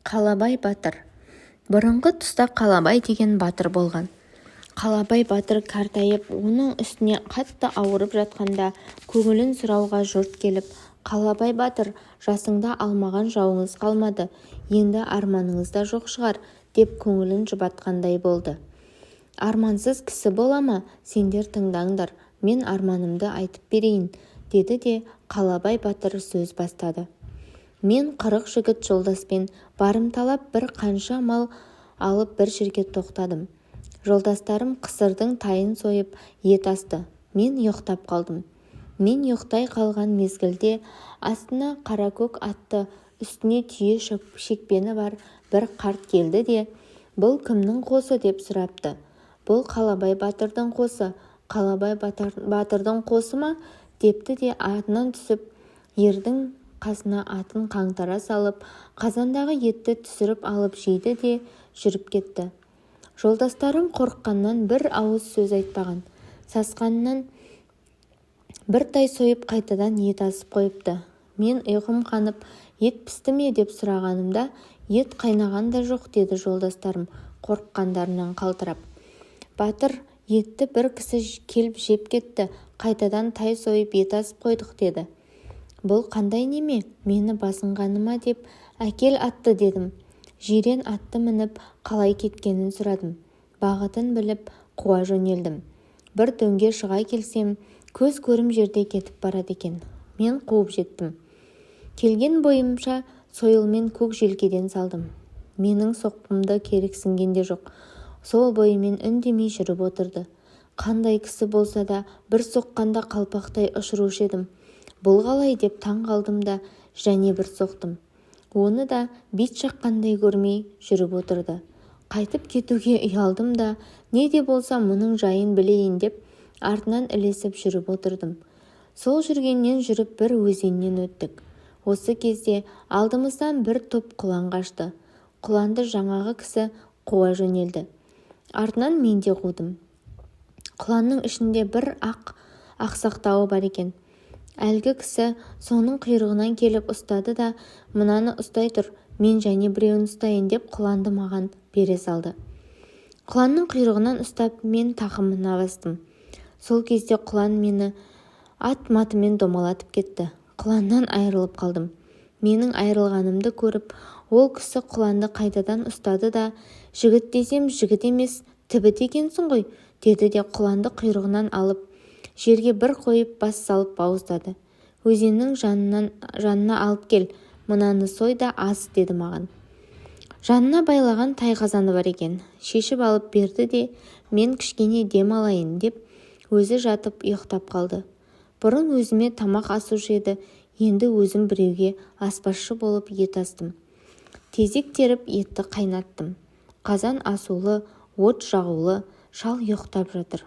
Қалабай батыр. Бұрынғы тұста Қалабай деген батыр болған. Қалабай батыр картайып, оның үстіне қатты ауырып жатқанда көңілін сұрауға жұрт келіп, Қалабай батыр, жасыңда алмаған жауыңыз қалмады, енді арманыңыз да жоқ шығар, деп көңілін жұбатқандай болды. Армансыз кісі бола ма? Сендер тыңдаңдар, мен арманымды айтып берейін, деді де Қалабай батыр сөз бастады. Мен 40 жігіт жолдаспен барымталап бір қанша мал алып бір жерге тоқтадым. Жолдастарым қысырдың тайын сойып ет асты. Мен ұйықтап қалдым. Мен ұйықтай қалған мезгілде астына Қаракөк атты, үстіне түйе шекпені бар бір қарт келді де, бұл кімнің қосы деп сұрапты. Бұл Қалабай батырдың қосы. Қалабай батырдың қосы ма? Депті де атынан түсіп, ердің қасына атын қаңтара салып, қазандағы етті түсіріп алып жейді де жүріп кетті. Жолдастарым қорыққаннан бір ауыз сөз айтпаған. Сасқанынан бір тай сойып қайтадан ет асып қойыпты. Мен ұйқым қанып, ет пісті ме деп сұрағанымда, ет қайнаған да жоқ, деді жолдастарым қорыққандарынан қалтырап. Батыр, етті бір кісі келіп жеп кетті, қайтадан тай сойып ет асып қойдық, деді. Бұл қандай неме? Мені басынғаны ма деп, әкел атты, дедім. Жирен атты мініп қалай кеткенін сұрадым. Бағытын біліп қуа жөнелдім. Бір дөңге шыға келсем, көз көрім жерде кетіп барады екен. Мен қуып жеттім. Келген бойымша сойылмен көк желкеден салдым. Менің соққымды керексінгенде жоқ. Сол бойымен үндемей жүріп отырды. Қандай кісі болса да бір соққанда қалпақтай ұшырушы едім. Бұл қалай деп таң қалдым да, және бір соқтым. Оны да бет шаққандай көрмей жүріп отырды. Қайтып кетуге ұялдым да, не де болса мұның жайын білейін деп, артынан ілесіп жүріп отырдым. Сол жүргеннен жүріп бір өзеннен өттік. Осы кезде алдымыздан бір топ құлан қашты. Құланды жаңағы кісі қуа жөнелді. Артынан мен де қудым. Құланның ішінде бір ақсақтауы бар екен. Әлгі кісі соның құйрығынан келіп ұстады да, мынаны ұстай тұр, мен және біреуін ұстайын деп құланды маған бере салды. Құланның құйрығынан ұстап мен тақымына бастым. Сол кезде құлан мені ат-матымен домалатып кетті. Құланнан айырылып қалдым. Менің айырылғанымды көріп, ол кісі құланды қайтадан ұстады да, жігіт десем жігіт емес, тібіт екенсің ғой, деді де құланды құйрығынан алып, жерге бір қойып бас салып бауыздады. Өзеннің жанына алып кел, мынаны сой да ас, деді маған. Жанына байлаған тай қазаны бар екен. Шешіп алып берді де, мен кішкене дем алайын деп, өзі жатып ұйықтап қалды. Бұрын өзіме тамақ асушы еді, енді өзім біреуге аспазшы болып ет астым. Тезек теріп етті қайнаттым. Қазан асулы, от жағулы, шал ұйықтап жатыр.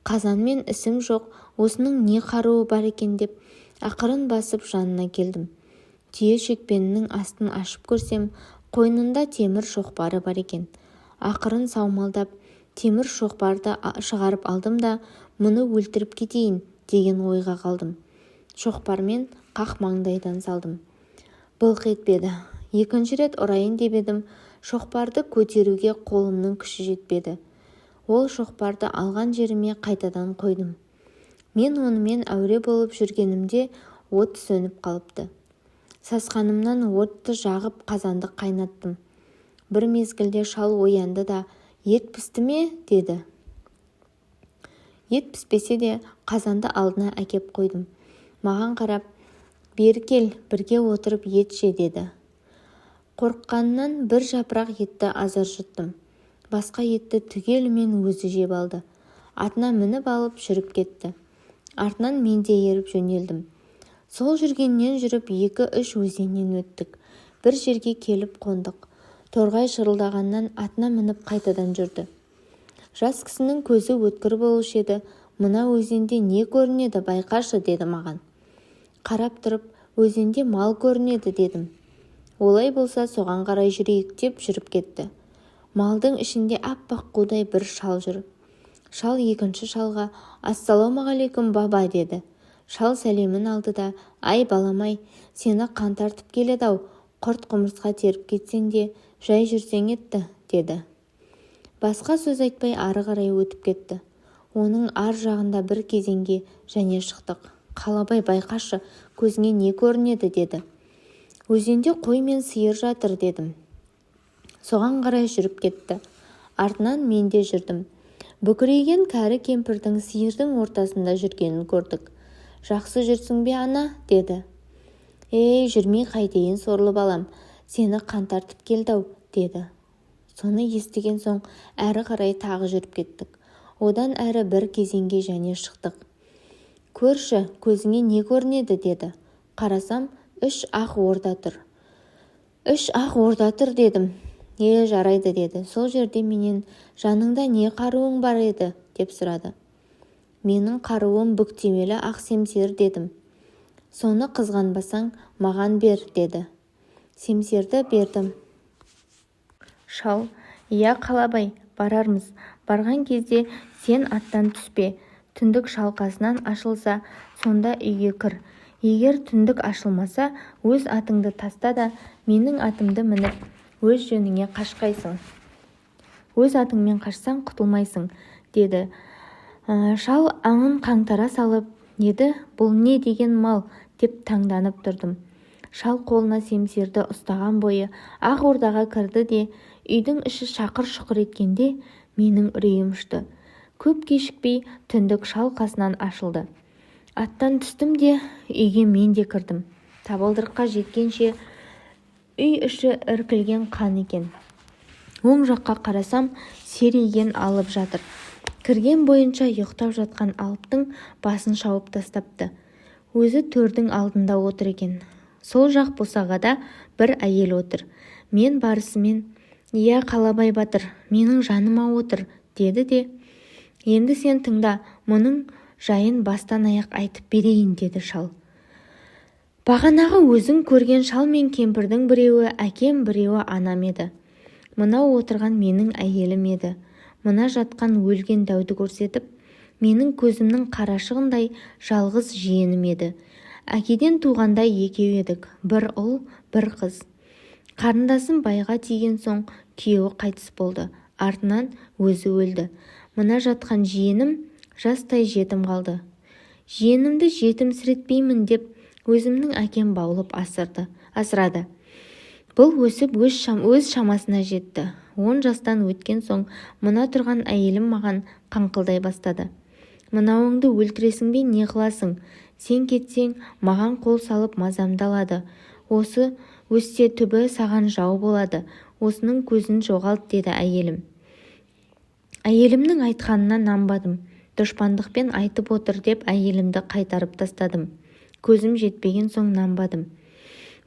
Қазанмен ісім жоқ, осының не қаруы бар екен деп, ақырын басып жанына келдім. Түйе шекпенінің астын ашып көрсем, қойнында темір шоқпары бар екен. Ақырын саумалдап, темір шоқпарды шығарып алдым да, мұны өлтіріп кетейін деген ойға қалдым. Шоқпармен қақ маңдайдан салдым. Былқ етпеді. Екінші рет ұрайын деп едім, шоқпарды көтеруге қолымның күші жетпеді. Ол шоқпарды алған жеріме қайтадан қойдым. Мен онымен әуре болып жүргенімде от сөніп қалыпты. Сасқанымнан отты жағып қазанды қайнаттым. Бір мезгілде шал оянды да, ет пісті ме? Деді. Ет піспесе де қазанды алдына әкеп қойдым. Маған қарап, бері кел, бірге отырып ет же, деді. Қорыққанынан бір жапырақ етті азар жұттым. Басқа етті түгелімен өзі жеп алды. Атына мініп алып жүріп кетті. Артынан мен де еріп жөнелдім. Сол жүргеннен жүріп 2-3 өзеннен өттік. Бір жерге келіп қондық. Торғай шырылдағаннан атына мініп қайтадан жүрді. Жас кісінің көзі өткір болушы еді. Мына өзенде не көрінеді байқашы, деді маған. Қарап тұрып, өзенде мал көрінеді, дедім. Олай болса соған қарай жүрейік деп жүріп кетті. Малдың ішінде аппақ қудай бір шал жүр. Шал екінші шалға «Ассалаумағалейкум баба» деді. Шал сәлемін алды да «Ай баламай, сені қан тартып келеді-ау, құрт-құмырсқа теріп кетсең де жай жүрсең етті, деді. Басқа сөз айтпай ары қарай өтіп кетті. Оның ар жағында бір кезеңге және шықтық. Қалабай, байқашы, көзіңе не көрінеді, деді. Өзенде қой мен сиыр жатыр, дедім. Соған қарай жүріп кетті. Артынан мен де жүрдім. Бүкірейген кәрі кемпірдің сиырдың ортасында жүргенін көрдік. Жақсы жүрсің бе, ана, деді. Ей, жүрмей қайтейін, сорлы балам, сені қан тартып келді-ау, деді. Соны естіген соң әрі қарай тағы жүріп кеттік. Одан әрі бір кезеңге және шықтық. Көрші, көзіңе не көрінеді, деді. Қарасам, 3 ақ орда тұр. 3 ақ орда тұр, дедім. Жарайды, деді. Сол жерде менен жаныңда не қаруың бар еді, деп сұрады. Менің қаруым бүктемелі ақ семсер, дедім. Соны қызғанбасаң, маған бер, деді. Семсерді бердім. Шал, иә Қалабай, барармыз. Барған кезде сен аттан түспе. Түндік шалқасынан ашылса, сонда үйге кір. Егер түндік ашылмаса, өз атыңды таста да менің атымды мініп, өз жөніңе қашқайсың. Өз атыңмен қашсаң құтылмайсың, деді. Шал аңын қаңтара салып, еді, бұл не деген мал, деп таңданып тұрдым. Шал қолына семсерді ұстаған бойы ақ ордаға кірді де, үйдің іші шақыр-шұқыр еткенде менің үрейім ұшты. Көп кешікпей түндік шалқасынан ашылды. Аттан түстім де үйге мен де кірдім. Табалдырыққа жеткенше үй іші іркілген қан екен. Оң жаққа қарасам, серейген алып жатыр. Кірген бойынша ұйықтап жатқан алыптың басын шауып тастапты. Өзі төрдің алдында отыр екен. Сол жақ босағада бір әйел отыр. Мен барысымен, иә Қалабай батыр, менің жаныма отыр, деді де, енді сен тыңда, мұның жайын бастан аяқ айтып берейін, деді шал. Бағанағы өзің көрген шал мен кемпірдің біреуі әкем, біреуі анам еді. Мынау отырған менің әйелім еді. Мына жатқан өлген дәуді көрсетіп, менің көзімнің қарашығындай жалғыз жиенім еді. Әкеден туғандай екеу едік, бір ұл, бір қыз. Қарындасым байға тиген соң күйеуі қайтыс болды. Артынан өзі өлді. Мына жатқан жиенім жастай жетім қалды. Жиенімді жетімсіретпеймін деп өзімнің әкем баулып асырады. Бұл өсіп өз шамасына жетті. 10 жастан өткен соң мына тұрған әйелім маған қаңқылдай бастады. Мынауыңды өлтіресің бе, не қыласың? Сен кетсең, маған қол салып мазамды алады. Осы өссе түбі саған жау болады. Осының көзін жоғалт, деді әйелім. Әйелімнің айтқанына нанбадым. Дұшпандықпен айтып отыр деп әйелімді қайтарып тастадым. Көзім жетпеген соң нанбадым.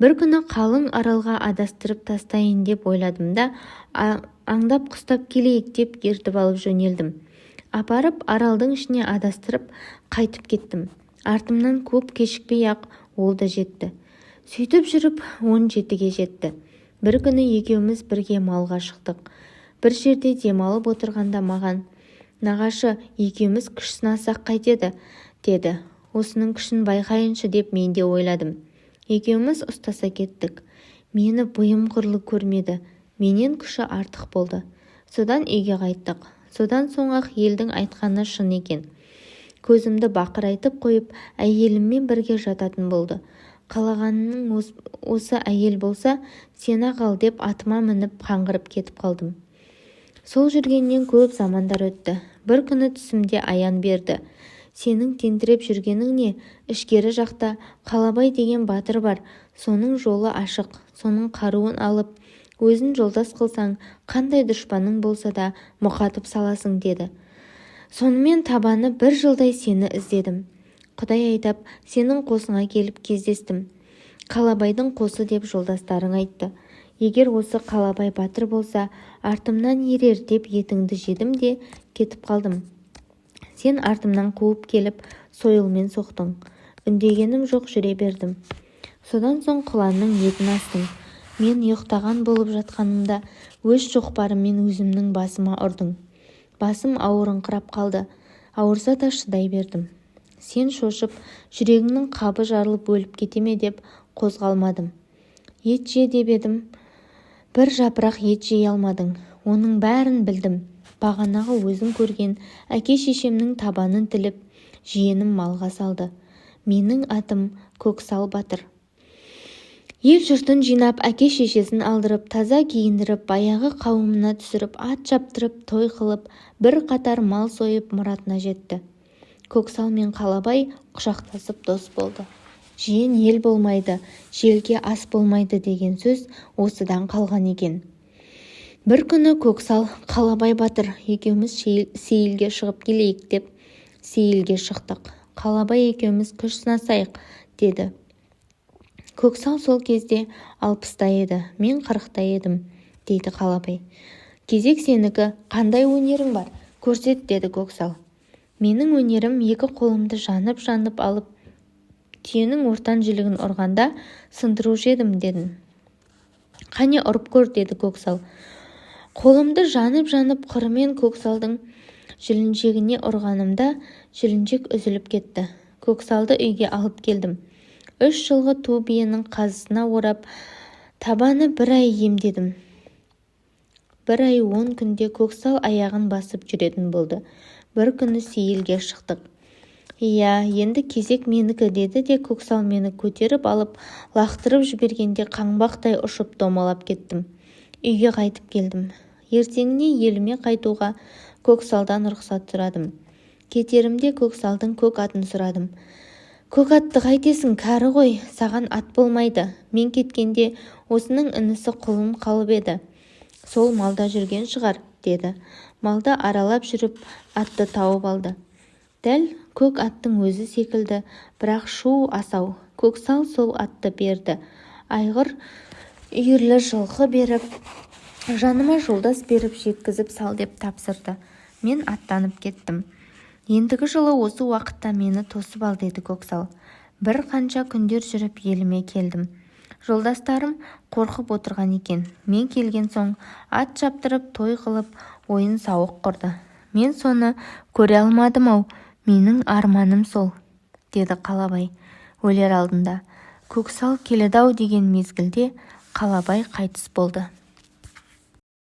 Бір күні қалың аралға адастырып тастайын деп ойладым да, аңдап құстап келейік деп ертіп алып жөнелдім. Апарып аралдың ішіне адастырып қайтып кеттім. Артымнан көп кешікпей-ақ ол да жетті. Сөйтіп жүріп 17-ге жетті. Бір күні екеуміз бірге малға шықтық. Бір жерде демалып отырғанда маған, нағашы, екеуміз күш сынасақ қайтеді, деді. Осының күшін байқайыншы деп мен де ойладым. Екеуміз ұстаса кеттік. Мені бұйым құрлы көрмеді. Менен күші артық болды. Содан үйге қайттық. Содан соң-ақ елдің айтқаны шын екен. Көзімді бақырайтып қойып, әйеліммен бірге жататын болды. Қалағанның осы әйел болса, сен-ақ ал деп атыма мініп қаңғырып кетіп қалдым. Сол жүргеннен көп замандар өтті. Бір күні түсімде аян берді. Сенің тентіреп жүргенің не? Ішкері жақта Қалабай деген батыр бар. Соның жолы ашық. Соның қаруын алып, өзін жолдас қылсаң, қандай дұшпаның болса да мұқатып саласың, деді. Сонымен табаны бір жылдай сені іздедім. Құдай айдап, сенің қосыңа келіп кездестім. Қалабайдың қосы деп жолдастарың айтты. Егер осы Қалабай батыр болса, артымнан ерер деп етіңді жедім де кетіп қалдым. Сен артымнан қуып келіп, сойылмен соқтың. Үндегенім жоқ, жүре бердім. Содан соң құланның етін астың. Мен ұйықтаған болып жатқанымда өз шоқпарыммен өзімнің басыма ұрдың. Басым ауырыңқырап қалды. Ауырса да шыдай бердім. Сен шошып, жүрегіңнің қабы жарылып өліп кетеме деп қозғалмадым. ет же деп едім, бір жапырақ ет жей алмадың. Оның бәрін білдім. Бағанағы өзің көрген әке-шешемнің табанын тіліп, жиенім малға салды. Менің атым Көксал батыр. Ел-жұртын жинап, әке-шешесін алдырып, таза киіндіріп, баяғы қауымына түсіріп, ат шаптырып, той қылып, бір қатар мал сойып мұратына жетті. Көксал мен Қалабай құшақтасып дос болды. Жиен ел болмайды, желге ас болмайды деген сөз осыдан қалған екен. Бір күні Көксал, Қалабай батыр екеуміз сейілге шығып келейік деп сейілге шықтық. Қалабай екеуміз күш сынасайық деді. Көксал сол кезде 60-та еді, мен 40-та едім, дейді Қалабай. Кезек сенікі, қандай өнерің бар? Көрсет, деді Көксал. Менің өнерім екі қолымды жанып алып, түйенің ортан жілігін ұрғанда сындырушы едім, дедім. Қане ұрып көр, деді Көксал. Қолымды жанып қырымен Көксалдың жіліншегіне ұрғанымда жіліншек үзіліп кетті. Көксалды үйге алып келдім. 3 жылғы ту биенің қазысына орап, табаны 1 ай емдедім. 1 ай 10 күнде Көксал аяғын басып жүретін болды. Бір күні сейілге шықтық. Иә, енді кезек менікі, деді де Көксал мені көтеріп алып, лақтырып жібергенде қаңбақтай ұшып домалап кеттім. Үйге қайтып келдім. Ертеңіне еліме қайтуға Көксалдан рұқсат сұрадым. Кетерімде Көксалдың көк атын сұрадым. Көк атты қайтесің, кәрі ғой, саған ат болмайды. Мен кеткенде осының інісі құлын қалып еді. Сол малда жүрген шығар, деді. Малда аралап жүріп, атты тауып алды. Дәл көк аттың өзі секілді, бірақ шу асау. Көксал сол атты берді. Айғыр үйірлі жылқы беріп, жаныма жолдас беріп жеткізіп сал деп тапсырды. Мен аттанып кеттім. Ендігі жылы осы уақытта мені тосып ал, деді Көксал. Бір қанша күндер жүріп еліме келдім. Жолдастарым қорқып отырған екен. Мен келген соң ат шаптырып, той қылып, ойын сауық құрды. Мен соны көре алмадым-ау, менің арманым сол, деді Қалабай өлер алдында. Көксал келеді-ау деген мезгілде Қалабай қайтыс болды.